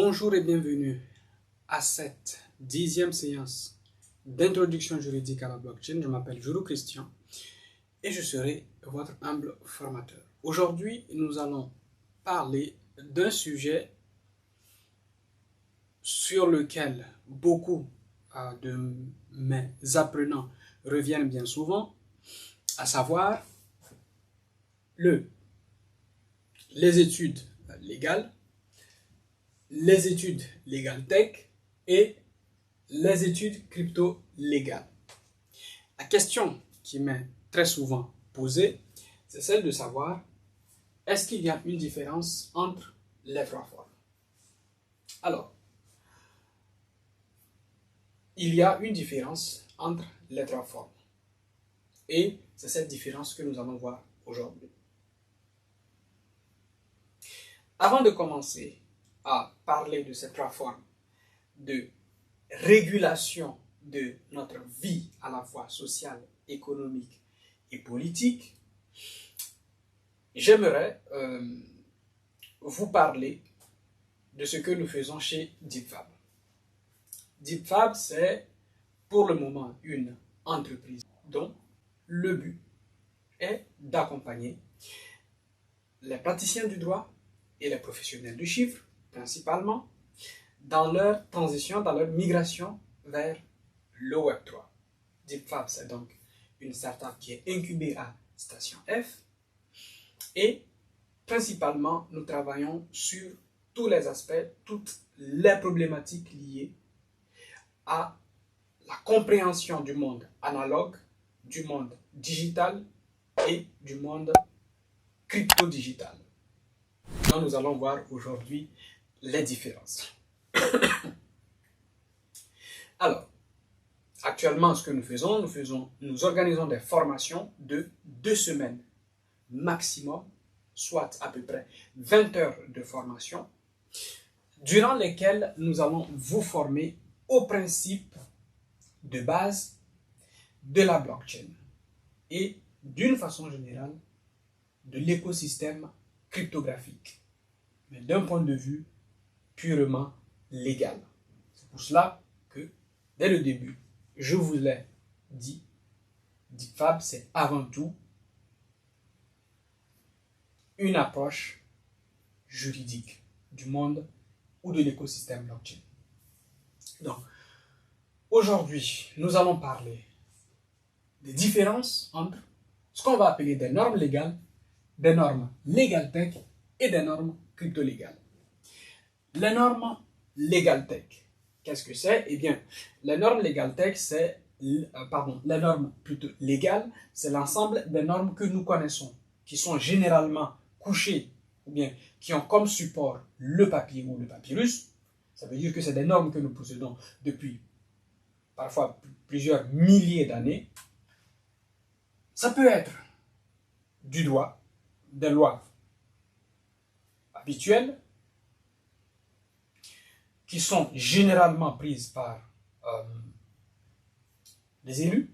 Bonjour et bienvenue à cette 10e séance d'introduction juridique à la blockchain. Je m'appelle Juru Christian et je serai votre humble formateur. Aujourd'hui, nous allons parler d'un sujet sur lequel beaucoup de mes apprenants reviennent bien souvent, à savoir les études légales, les études legal tech et les études crypto-légales. La question qui m'est très souvent posée, c'est celle de savoir est-ce qu'il y a une différence entre les trois formes? Alors, il y a une différence entre les trois formes. Et c'est cette différence que nous allons voir aujourd'hui. Avant de commencer à parler de ces trois formes de régulation de notre vie à la fois sociale, économique et politique, j'aimerais vous parler de ce que nous faisons chez DeepFab. DeepFab, c'est pour le moment une entreprise dont le but est d'accompagner les praticiens du droit et les professionnels du chiffre, principalement, dans leur transition, dans leur migration vers le Web3. DeepFab, c'est donc une startup qui est incubée à Station F. Et principalement, nous travaillons sur tous les aspects, toutes les problématiques liées à la compréhension du monde analogue, du monde digital et du monde crypto-digital. Donc, nous allons voir aujourd'hui les différences. Alors, actuellement, ce que nous organisons des formations de 2 semaines maximum, soit à peu près 20 heures de formation, durant lesquelles nous allons vous former aux principes de base de la blockchain et d'une façon générale de l'écosystème cryptographique, mais d'un point de vue purement légal. C'est pour cela que, dès le début, je vous l'ai dit, DeepFab, c'est avant tout une approche juridique du monde ou de l'écosystème blockchain. Donc, aujourd'hui, nous allons parler des différences entre ce qu'on va appeler des normes légales, des normes legal tech et des normes crypto-légales. Les normes legal tech, qu'est-ce que c'est? Eh bien, les normes legal tech, c'est les normes plutôt légales, c'est l'ensemble des normes que nous connaissons, qui sont généralement couchées ou bien qui ont comme support le papier ou le papyrus. Ça veut dire que c'est des normes que nous possédons depuis parfois plusieurs milliers d'années. Ça peut être du droit, des lois habituelles, qui sont généralement prises par les élus.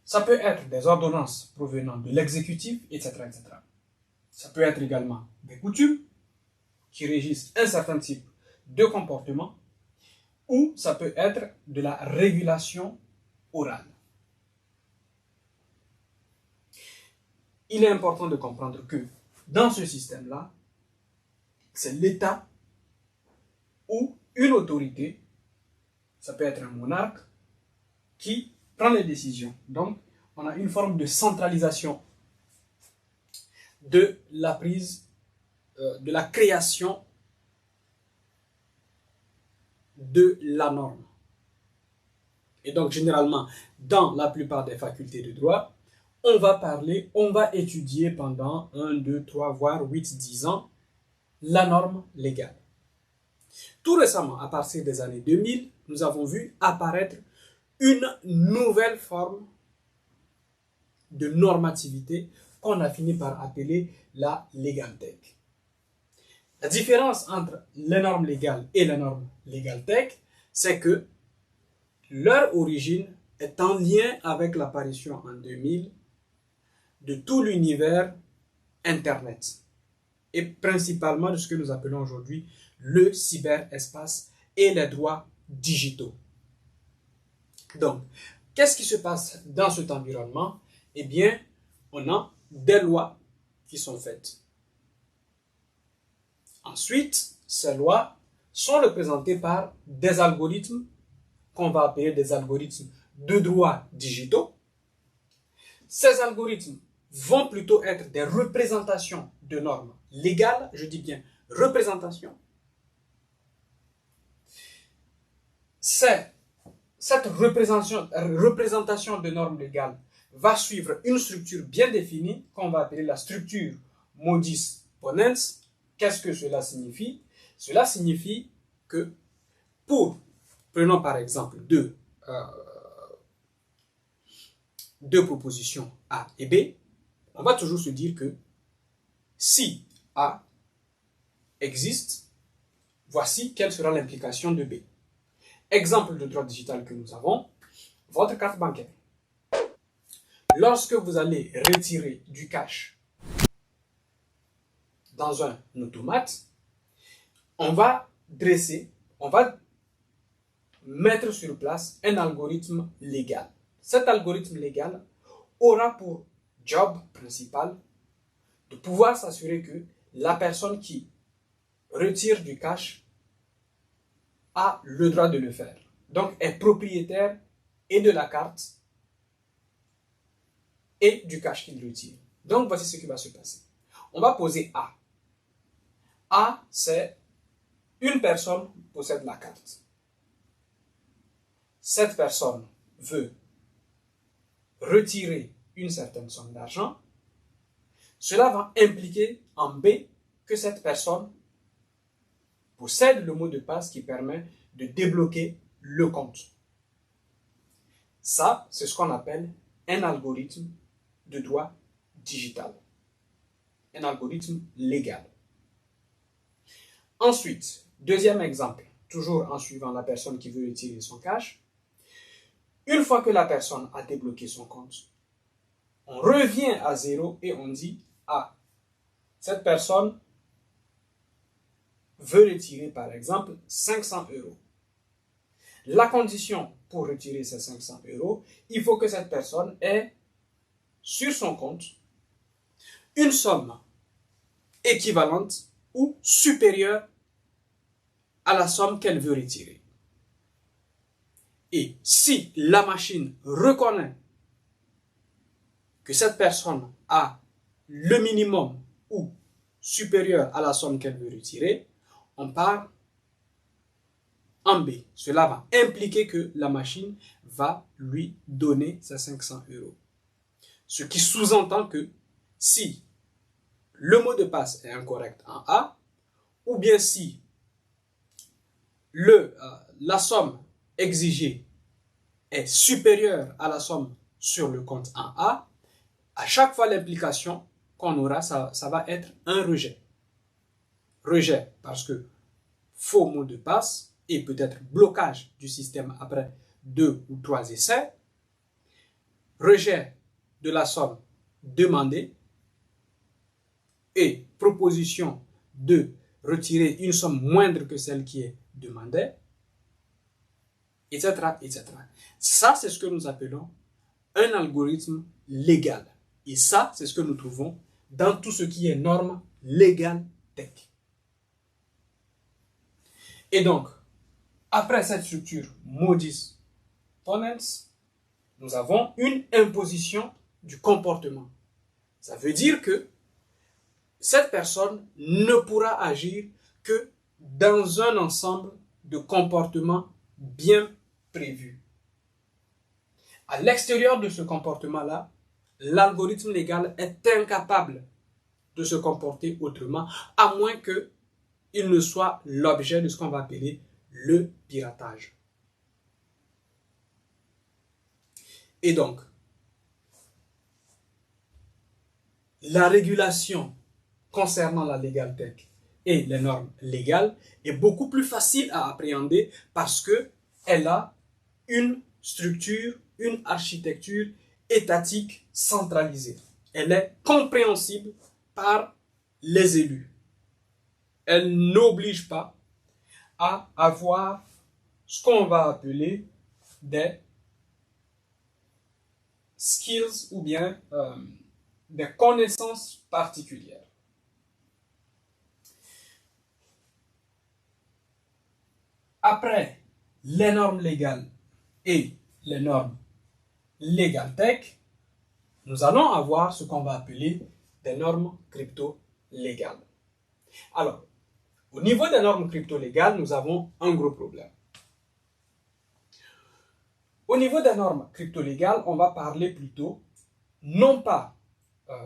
Ça peut être des ordonnances provenant de l'exécutif, etc., etc. Ça peut être également des coutumes qui régissent un certain type de comportement, ou ça peut être de la régulation orale. Il est important de comprendre que dans ce système-là, c'est l'État ou une autorité, ça peut être un monarque, qui prend les décisions. Donc, on a une forme de centralisation de la prise, de la création de la norme. Et donc, généralement, dans la plupart des facultés de droit, on va étudier pendant 1, 2, 3, voire 8, 10 ans la norme légale. Tout récemment, à partir des années 2000, nous avons vu apparaître une nouvelle forme de normativité qu'on a fini par appeler la legal tech. La différence entre les normes légales et les normes legal tech, c'est que leur origine est en lien avec l'apparition en 2000 de tout l'univers Internet. et principalement de ce que nous appelons aujourd'hui le cyberespace et les droits digitaux. Donc, qu'est-ce qui se passe dans cet environnement? Eh bien, on a des lois qui sont faites. Ensuite, ces lois sont représentées par des algorithmes qu'on va appeler des algorithmes de droits digitaux. Ces algorithmes vont plutôt être des représentations de normes légales, je dis bien représentation. Cette représentation de normes légales va suivre une structure bien définie qu'on va appeler la structure modus ponens. Qu'est-ce que cela signifie? Cela signifie que prenons par exemple deux propositions A et B, on va toujours se dire que si A existe, voici quelle sera l'implication de B. Exemple de droit digital que nous avons, votre carte bancaire. Lorsque vous allez retirer du cash dans un automate, on va mettre sur place un algorithme légal. Cet algorithme légal aura pour job principal de pouvoir s'assurer que la personne qui retire du cash a le droit de le faire. Donc, est propriétaire et de la carte et du cash qu'il retire. Donc, voici ce qui va se passer. On va poser A. A, c'est une personne possède la carte. Cette personne veut retirer une certaine somme d'argent. Cela va impliquer en B que cette personne possède le mot de passe qui permet de débloquer le compte. Ça, c'est ce qu'on appelle un algorithme de droit digital. Un algorithme légal. Ensuite, deuxième exemple, toujours en suivant la personne qui veut retirer son cash. Une fois que la personne a débloqué son compte, on revient à zéro et on dit ah, cette personne veut retirer par exemple 500 euros. La condition pour retirer ces 500 euros, il faut que cette personne ait sur son compte une somme équivalente ou supérieure à la somme qu'elle veut retirer. Et si la machine reconnaît que cette personne a le minimum ou supérieur à la somme qu'elle veut retirer, on part en B. Cela va impliquer que la machine va lui donner ses 500 euros. Ce qui sous-entend que si le mot de passe est incorrect en A, ou bien si la somme exigée est supérieure à la somme sur le compte en A, à chaque fois l'implication qu'on aura, ça va être un rejet. Rejet parce que faux mot de passe et peut-être blocage du système après 2 ou 3 essais. Rejet de la somme demandée et proposition de retirer une somme moindre que celle qui est demandée, etc., etc. Ça, c'est ce que nous appelons un algorithme légal. Et ça, c'est ce que nous trouvons dans tout ce qui est normes légales tech. Et donc, après cette structure modus ponens, nous avons une imposition du comportement. Ça veut dire que cette personne ne pourra agir que dans un ensemble de comportements bien prévus. À l'extérieur de ce comportement-là, l'algorithme légal est incapable de se comporter autrement, à moins qu'il ne soit l'objet de ce qu'on va appeler le piratage. Et donc, la régulation concernant la legal tech et les normes légales est beaucoup plus facile à appréhender parce qu'elle a une structure, une architecture étatique centralisée. Elle est compréhensible par les élus. elle n'oblige pas à avoir ce qu'on va appeler des skills ou bien des connaissances particulières. Après les normes légales et les normes Legal Tech, nous allons avoir ce qu'on va appeler des normes crypto-légales. Alors, au niveau des normes crypto-légales, nous avons un gros problème. Au niveau des normes crypto-légales, on va parler plutôt, non pas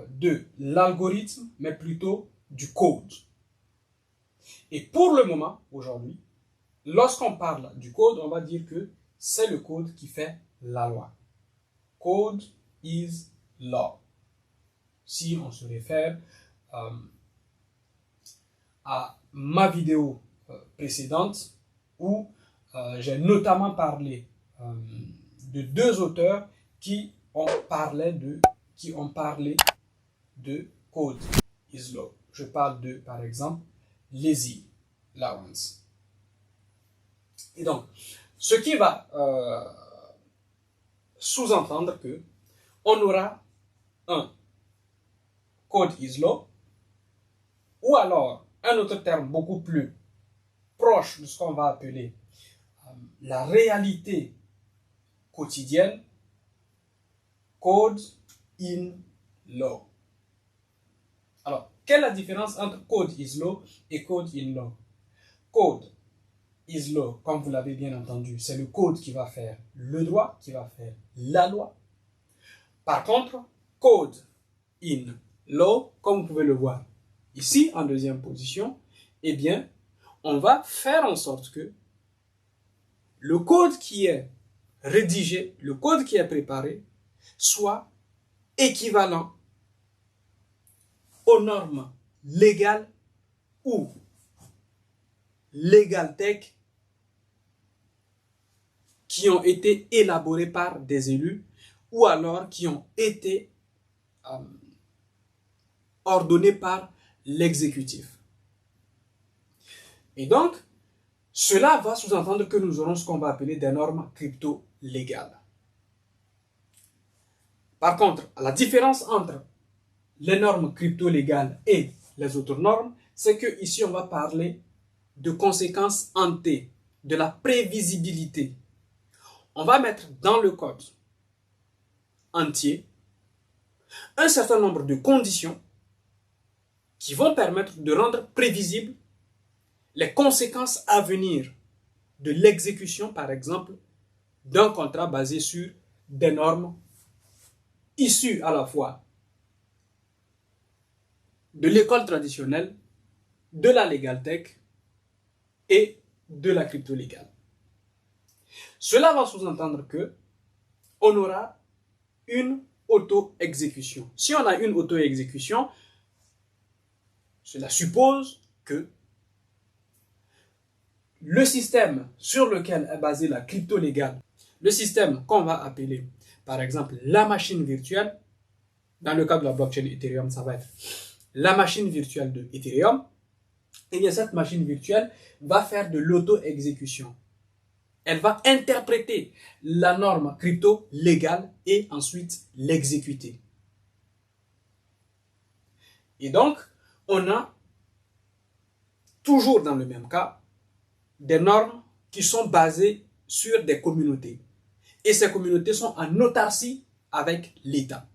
de l'algorithme, mais plutôt du code. Et pour le moment, aujourd'hui, lorsqu'on parle du code, on va dire que c'est le code qui fait la loi. Code is law. Si on se réfère à ma vidéo précédente où j'ai notamment parlé de deux auteurs qui ont parlé de code is law. Je parle de, par exemple, Lazy Lawrence. Et donc, ce qui va sous-entendre que on aura un code is law, ou alors un autre terme beaucoup plus proche de ce qu'on va appeler la réalité quotidienne, code in law. Alors, quelle est la différence entre code is law et code in law? Code is law, comme vous l'avez bien entendu, c'est le code qui va faire le droit, qui va faire la loi. Par contre, code in law, comme vous pouvez le voir ici en deuxième position, eh bien, on va faire en sorte que le code qui est rédigé, le code qui est préparé, soit équivalent aux normes légales ou Legal Tech qui ont été élaborées par des élus ou alors qui ont été ordonnées par l'exécutif. Et donc, cela va sous-entendre que nous aurons ce qu'on va appeler des normes crypto-légales. Par contre, la différence entre les normes crypto-légales et les autres normes, c'est que ici on va parler de conséquences en T, de la prévisibilité. On va mettre dans le code entier un certain nombre de conditions qui vont permettre de rendre prévisibles les conséquences à venir de l'exécution, par exemple, d'un contrat basé sur des normes issues à la fois de l'école traditionnelle, de la Legal Tech et de la crypto-légale. Cela va sous-entendre que on aura une auto-exécution. Si on a une auto-exécution, cela suppose que le système sur lequel est basée la crypto-légale, le système qu'on va appeler par exemple la machine virtuelle, dans le cas de la blockchain Ethereum, ça va être la machine virtuelle de Ethereum, et bien cette machine virtuelle va faire de l'auto-exécution. Elle va interpréter la norme crypto légale et ensuite l'exécuter. Et donc, on a toujours dans le même cas des normes qui sont basées sur des communautés. Et ces communautés sont en autarcie avec l'État.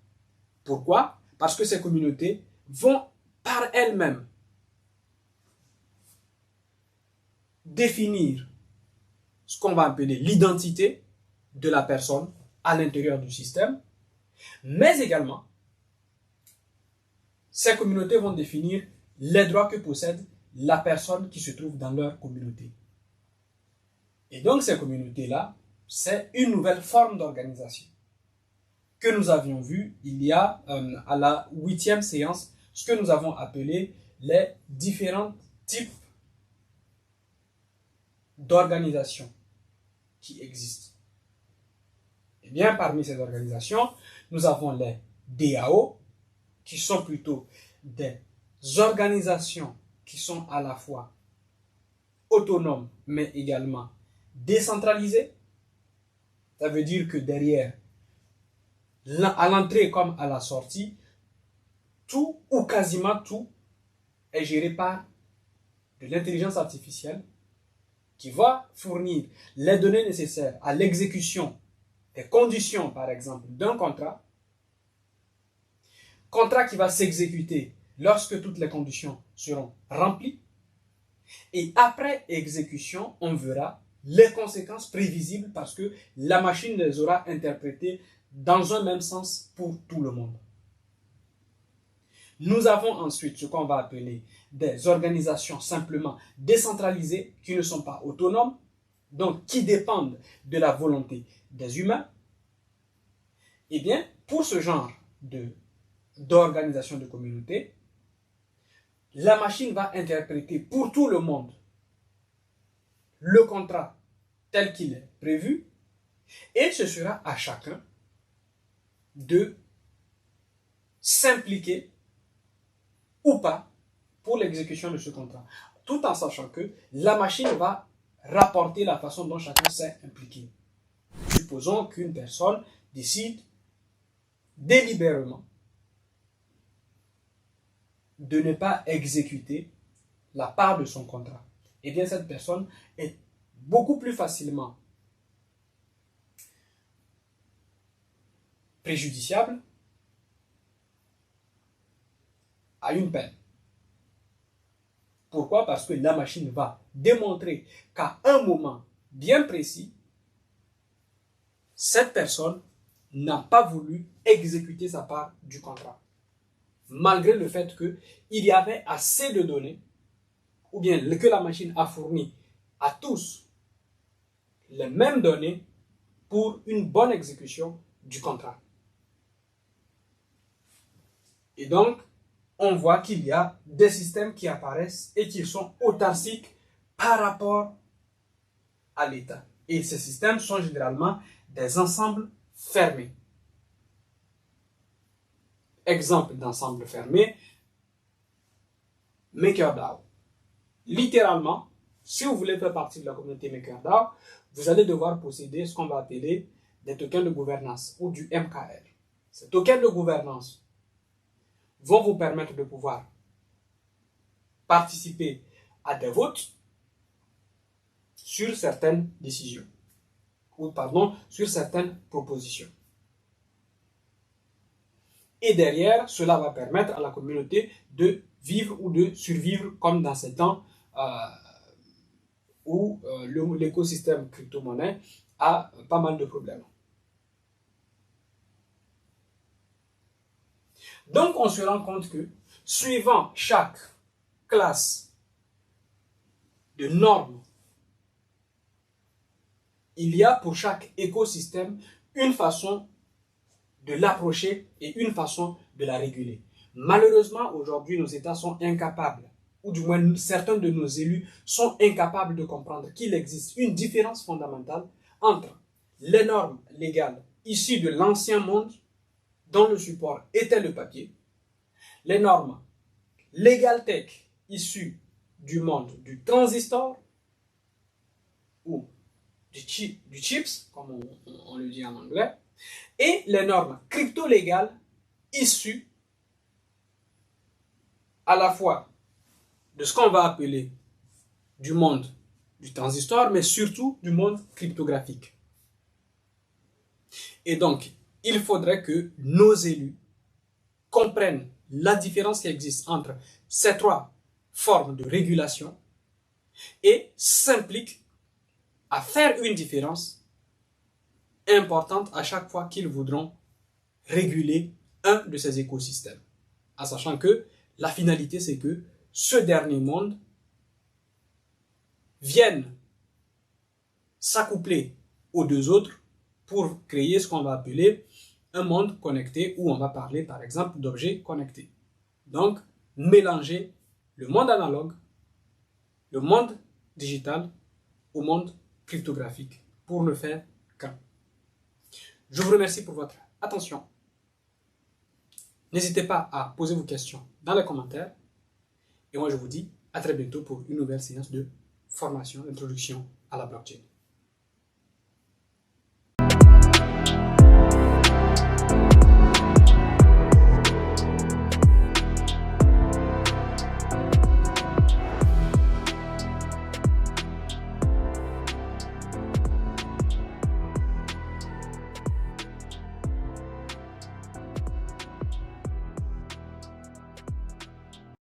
Pourquoi? Parce que ces communautés vont par elles-mêmes définir ce qu'on va appeler l'identité de la personne à l'intérieur du système, mais également, ces communautés vont définir les droits que possède la personne qui se trouve dans leur communauté. Et donc, ces communautés-là, c'est une nouvelle forme d'organisation que nous avions vu il y a à la 8e séance, ce que nous avons appelé les différents types d'organisations qui existent. Et bien, parmi ces organisations, nous avons les DAO, qui sont plutôt des organisations qui sont à la fois autonomes, mais également décentralisés. Ça veut dire que derrière, à l'entrée comme à la sortie, tout ou quasiment tout est géré par de l'intelligence artificielle qui va fournir les données nécessaires à l'exécution des conditions, par exemple, d'un contrat qui va s'exécuter lorsque toutes les conditions seront remplies. Et après exécution, on verra les conséquences prévisibles parce que la machine les aura interprétées dans un même sens pour tout le monde. Nous avons ensuite ce qu'on va appeler des organisations simplement décentralisées qui ne sont pas autonomes, donc qui dépendent de la volonté des humains. Eh bien, pour ce genre d'organisation de communauté, la machine va interpréter pour tout le monde le contrat tel qu'il est prévu et ce sera à chacun de s'impliquer ou pas pour l'exécution de ce contrat, tout en sachant que la machine va rapporter la façon dont chacun s'est impliqué. Supposons qu'une personne décide délibérément de ne pas exécuter la part de son contrat. Eh bien, cette personne est beaucoup plus facilement préjudiciable à une peine. Pourquoi? Parce que la machine va démontrer qu'à un moment bien précis, cette personne n'a pas voulu exécuter sa part du contrat. Malgré le fait qu'il y avait assez de données, ou bien que la machine a fourni à tous les mêmes données pour une bonne exécution du contrat. Et donc, on voit qu'il y a des systèmes qui apparaissent et qui sont autarciques par rapport à l'État. Et ces systèmes sont généralement des ensembles fermés. Exemple d'ensemble fermé, MakerDAO. Littéralement, si vous voulez faire partie de la communauté MakerDAO, vous allez devoir posséder ce qu'on va appeler des tokens de gouvernance ou du MKR. Ces tokens de gouvernance vont vous permettre de pouvoir participer à des votes sur certaines décisions, ou pardon, sur certaines propositions. Et derrière, cela va permettre à la communauté de vivre ou de survivre comme dans ces temps où l'écosystème crypto-monnaie a pas mal de problèmes. Donc, on se rend compte que, suivant chaque classe de normes, il y a pour chaque écosystème une façon de l'approcher et une façon de la réguler. Malheureusement, aujourd'hui, nos États sont incapables, ou du moins certains de nos élus sont incapables de comprendre qu'il existe une différence fondamentale entre les normes légales issues de l'ancien monde, dont le support était le papier, les normes legal tech issues du monde du transistor ou du chips, comme on le dit en anglais, et les normes crypto-légales issues à la fois de ce qu'on va appeler du monde du transistor, mais surtout du monde cryptographique. Et donc, il faudrait que nos élus comprennent la différence qui existe entre ces trois formes de régulation et s'impliquent à faire une différence importante à chaque fois qu'ils voudront réguler un de ces écosystèmes. En sachant que la finalité, c'est que ce dernier monde vienne s'accoupler aux deux autres pour créer ce qu'on va appeler un monde connecté, où on va parler par exemple d'objets connectés. Donc, mélanger le monde analogue, le monde digital au monde cryptographique pour ne faire qu'un. Je vous remercie pour votre attention. N'hésitez pas à poser vos questions dans les commentaires. Et moi, je vous dis À très bientôt pour une nouvelle séance de formation, d'introduction à la blockchain.